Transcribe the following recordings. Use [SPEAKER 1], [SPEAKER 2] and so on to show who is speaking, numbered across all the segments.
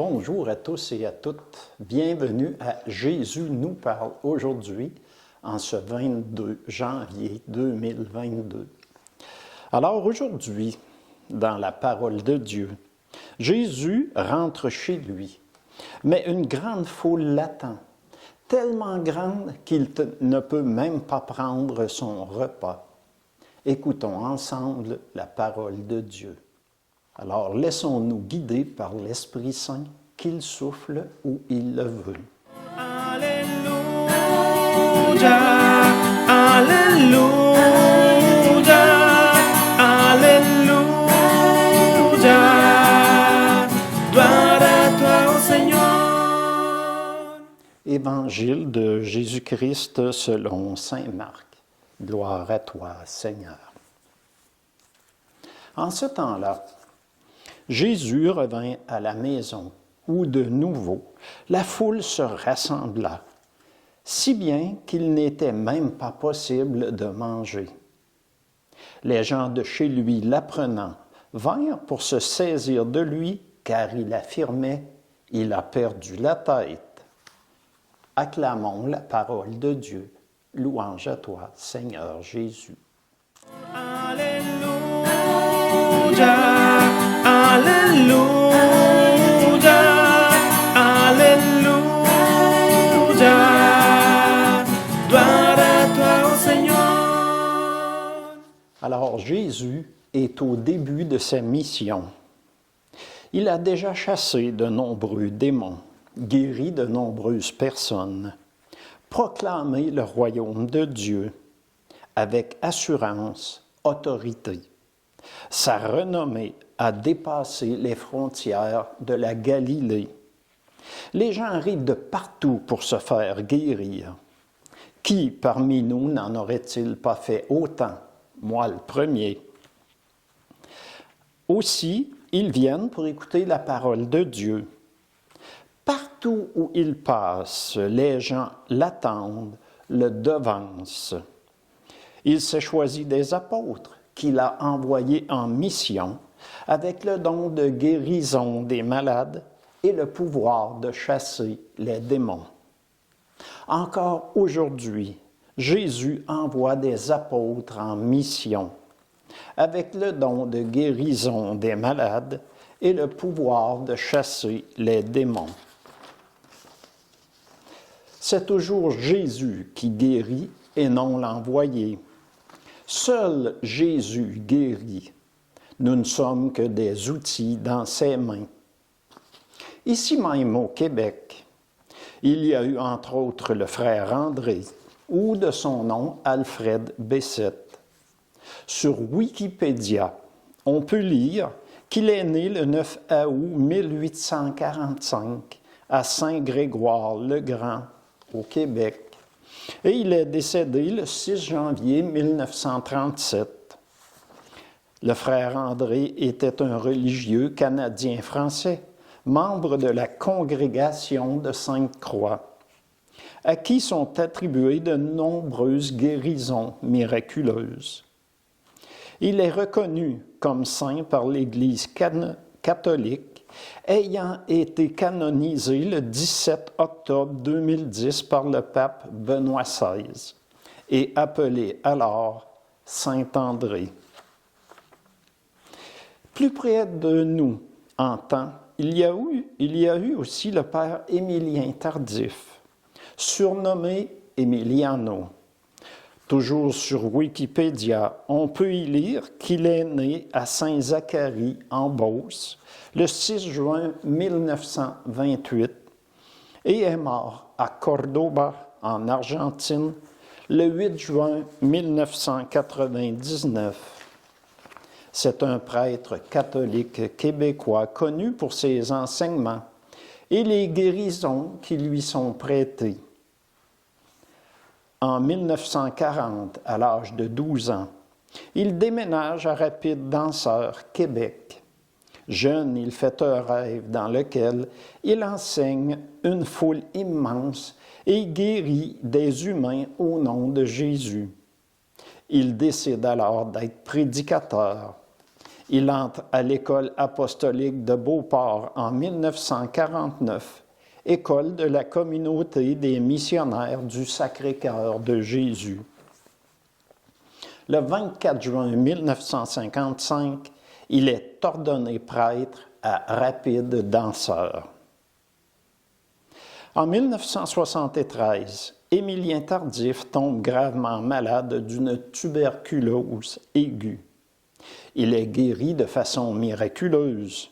[SPEAKER 1] bonjour à tous et à toutes. Bienvenue à Jésus nous parle aujourd'hui, en ce 22 janvier 2022. Alors aujourd'hui, dans la parole de Dieu, Jésus rentre chez lui, mais une grande foule l'attend, tellement grande qu'il ne peut même pas prendre son repas. Écoutons ensemble la parole de Dieu. Alors, laissons-nous guider par l'Esprit Saint, qu'il souffle où il le veut.
[SPEAKER 2] Alléluia, Alléluia, Alléluia. Gloire à toi, ô Seigneur.
[SPEAKER 1] Évangile de Jésus-Christ selon saint Marc. Gloire à toi, Seigneur. En ce temps-là, Jésus revint à la maison, où de nouveau la foule se rassembla, si bien qu'il n'était même pas possible de manger. Les gens de chez lui, l'apprenant, vinrent pour se saisir de lui, car il affirmait « Il a perdu la tête ». Acclamons la parole de Dieu. Louange à toi, Seigneur Jésus.
[SPEAKER 2] Alléluia. Alléluia, Alléluia, gloire à toi, ô Seigneur.
[SPEAKER 1] Alors Jésus est au début de sa mission. Il a déjà chassé de nombreux démons, guéri de nombreuses personnes, proclamé le royaume de Dieu avec assurance, autorité. Sa renommée a dépassé les frontières de la Galilée. Les gens arrivent de partout pour se faire guérir. Qui parmi nous n'en aurait-il pas fait autant? Moi le premier. Aussi, ils viennent pour écouter la parole de Dieu. Partout où il passe, les gens l'attendent, le devancent. Il s'est choisi des apôtres qu'il a envoyés en mission avec le don de guérison des malades et le pouvoir de chasser les démons. Encore aujourd'hui, Jésus envoie des apôtres en mission avec le don de guérison des malades et le pouvoir de chasser les démons. C'est toujours Jésus qui guérit et non l'envoyé. Seul Jésus guérit. Nous ne sommes que des outils dans ses mains. Ici même au Québec, il y a eu entre autres le frère André, ou de son nom Alfred Bessette. Sur Wikipédia, on peut lire qu'il est né le 9 août 1845 à Saint-Grégoire-le-Grand, au Québec, et il est décédé le 6 janvier 1937. Le frère André était un religieux canadien-français, membre de la congrégation de Sainte-Croix, à qui sont attribuées de nombreuses guérisons miraculeuses. Il est reconnu comme saint par l'Église catholique, ayant été canonisé le 17 octobre 2010 par le pape Benoît XVI et appelé alors Saint André. Plus près de nous, en temps, il y a eu aussi le père Émilien Tardif, surnommé Emiliano. Toujours sur Wikipédia, on peut y lire qu'il est né à Saint-Zacharie, en Beauce, le 6 juin 1928 et est mort à Cordoba, en Argentine, le 8 juin 1999. C'est un prêtre catholique québécois connu pour ses enseignements et les guérisons qui lui sont prêtées. En 1940, à l'âge de 12 ans, il déménage à Rapide-Danseur, Québec. Jeune, il fait un rêve dans lequel il enseigne une foule immense et guérit des humains au nom de Jésus. Il décide alors d'être prédicateur. Il entre à l'école apostolique de Beauport en 1949, école de la communauté des missionnaires du Sacré-Cœur de Jésus. Le 24 juin 1955, il est ordonné prêtre à Rapide-Danseur. En 1973, Émilien Tardif tombe gravement malade d'une tuberculose aiguë. Il est guéri de façon miraculeuse.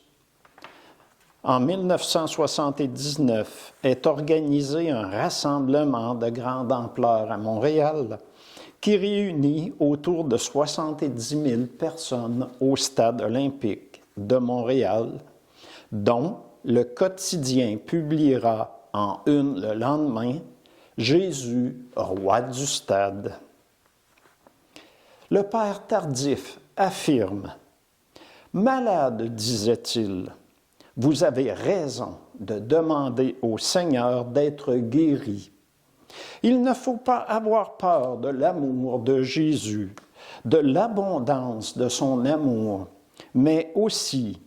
[SPEAKER 1] En 1979 est organisé un rassemblement de grande ampleur à Montréal qui réunit autour de 70 000 personnes au Stade olympique de Montréal, dont le quotidien publiera en une le lendemain « Jésus, roi du stade ». Le père Tardif affirme « Malade, disait-il, vous avez raison de demander au Seigneur d'être guéri. Il ne faut pas avoir peur de l'amour de Jésus, de l'abondance de son amour, mais aussi,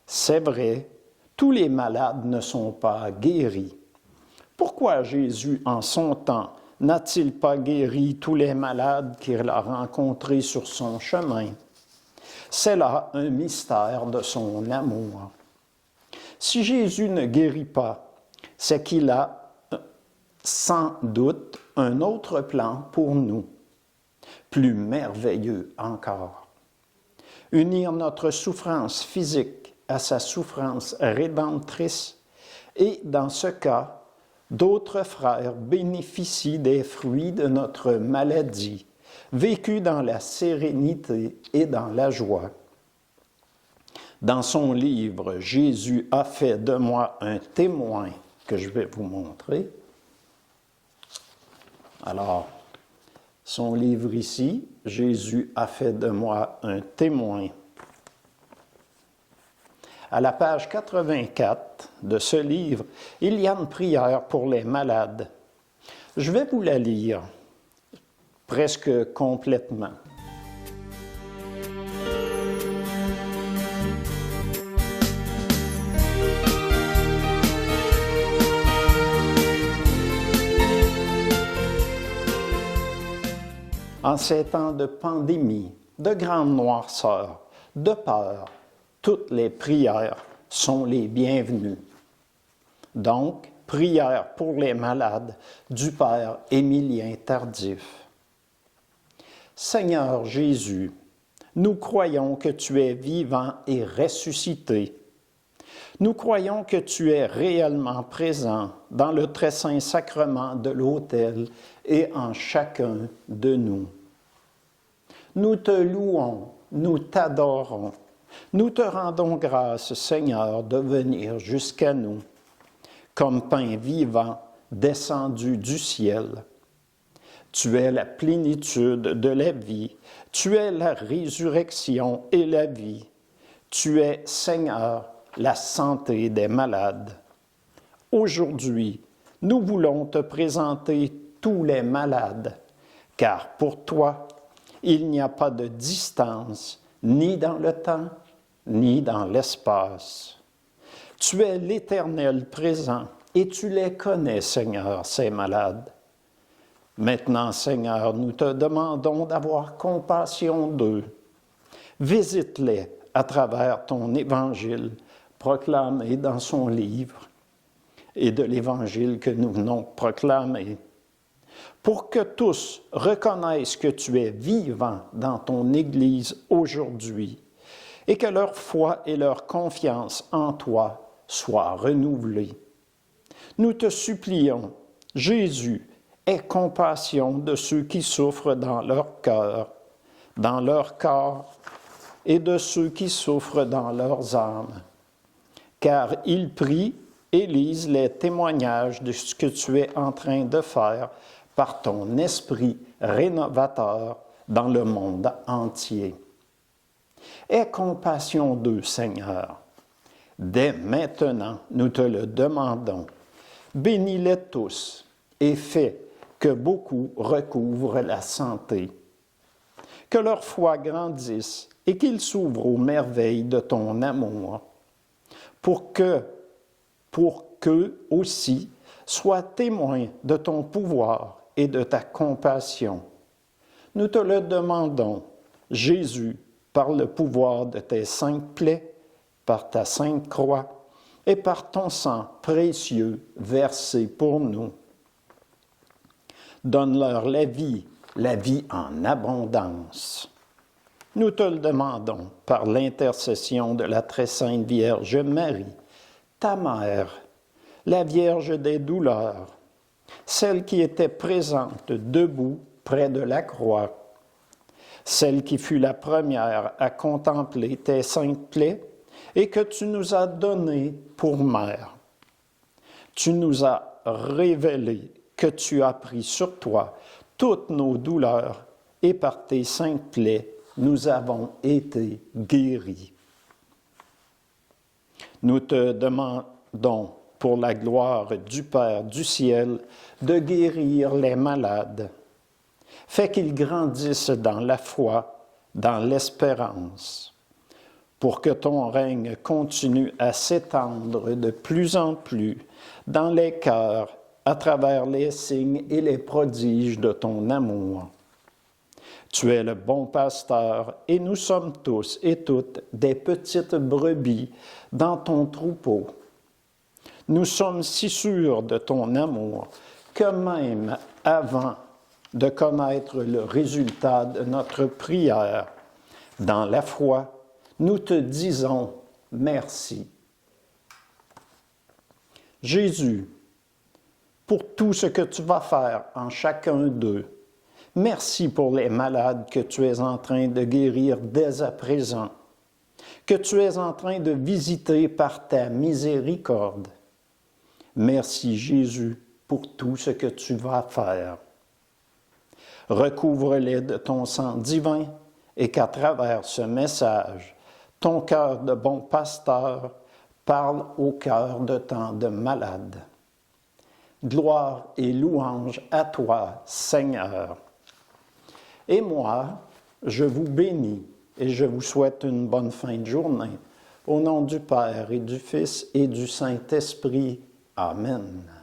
[SPEAKER 1] c'est vrai, tous les malades ne sont pas guéris. Pourquoi Jésus, en son temps, n'a-t-il pas guéri tous les malades qu'il a rencontrés sur son chemin? C'est là un mystère de son amour. Si Jésus ne guérit pas, c'est qu'il a sans doute un autre plan pour nous, plus merveilleux encore. Unir notre souffrance physique à sa souffrance rédemptrice et, dans ce cas, d'autres frères bénéficient des fruits de notre maladie, vécue dans la sérénité et dans la joie. Dans son livre « Jésus a fait de moi un témoin » que je vais vous montrer. Alors, son livre ici, « Jésus a fait de moi un témoin ». À la page 84 de ce livre, il y a une prière pour les malades. Je vais vous la lire presque complètement. En ces temps de pandémie, de grande noirceur, de peur, toutes les prières sont les bienvenues. Donc, prière pour les malades du Père Émilien Tardif. Seigneur Jésus, nous croyons que tu es vivant et ressuscité. Nous croyons que tu es réellement présent dans le très saint sacrement de l'autel et en chacun de nous. Nous te louons, nous t'adorons, nous te rendons grâce, Seigneur, de venir jusqu'à nous, comme pain vivant descendu du ciel. Tu es la plénitude de la vie, tu es la résurrection et la vie, tu es, Seigneur, la santé des malades. Aujourd'hui, nous voulons te présenter tous les malades, car pour toi, il n'y a pas de distance, ni dans le temps, ni dans l'espace. Tu es l'Éternel présent, et tu les connais, Seigneur, ces malades. Maintenant, Seigneur, nous te demandons d'avoir compassion d'eux. Visite-les à travers ton évangile proclamé dans son livre et de l'évangile que nous venons proclamer, pour que tous reconnaissent que tu es vivant dans ton Église aujourd'hui et que leur foi et leur confiance en toi soient renouvelées. Nous te supplions, Jésus, aie compassion de ceux qui souffrent dans leur cœur, dans leur corps, et de ceux qui souffrent dans leurs âmes, car ils prient et lisent les témoignages de ce que tu es en train de faire par ton esprit rénovateur dans le monde entier. Aie compassion d'eux, Seigneur. Dès maintenant, nous te le demandons. Bénis-les tous et fais que beaucoup recouvrent la santé. Que leur foi grandisse et qu'ils s'ouvrent aux merveilles de ton amour, pour qu'eux aussi soient témoins de ton pouvoir et de ta compassion. Nous te le demandons, Jésus, par le pouvoir de tes saintes plaies, par ta sainte croix et par ton sang précieux versé pour nous. Donne-leur la vie en abondance. Nous te le demandons par l'intercession de la très sainte Vierge Marie, ta mère, la Vierge des douleurs, celle qui était présente debout près de la croix, celle qui fut la première à contempler tes saintes plaies et que tu nous as donnée pour mère. Tu nous as révélé que tu as pris sur toi toutes nos douleurs et par tes saintes plaies, nous avons été guéris. Nous te demandons, pour la gloire du Père du ciel, de guérir les malades. Fais qu'ils grandissent dans la foi, dans l'espérance, pour que ton règne continue à s'étendre de plus en plus dans les cœurs à travers les signes et les prodiges de ton amour. Tu es le bon pasteur et nous sommes tous et toutes des petites brebis dans ton troupeau. Nous sommes si sûrs de ton amour que même avant de connaître le résultat de notre prière, dans la foi, nous te disons merci. Jésus, pour tout ce que tu vas faire en chacun d'eux, merci pour les malades que tu es en train de guérir dès à présent, que tu es en train de visiter par ta miséricorde. Merci Jésus pour tout ce que tu vas faire. Recouvre-les de ton sang divin et qu'à travers ce message, ton cœur de bon pasteur parle au cœur de tant de malades. Gloire et louange à toi, Seigneur. Et moi, je vous bénis et je vous souhaite une bonne fin de journée. Au nom du Père et du Fils et du Saint-Esprit. Amen.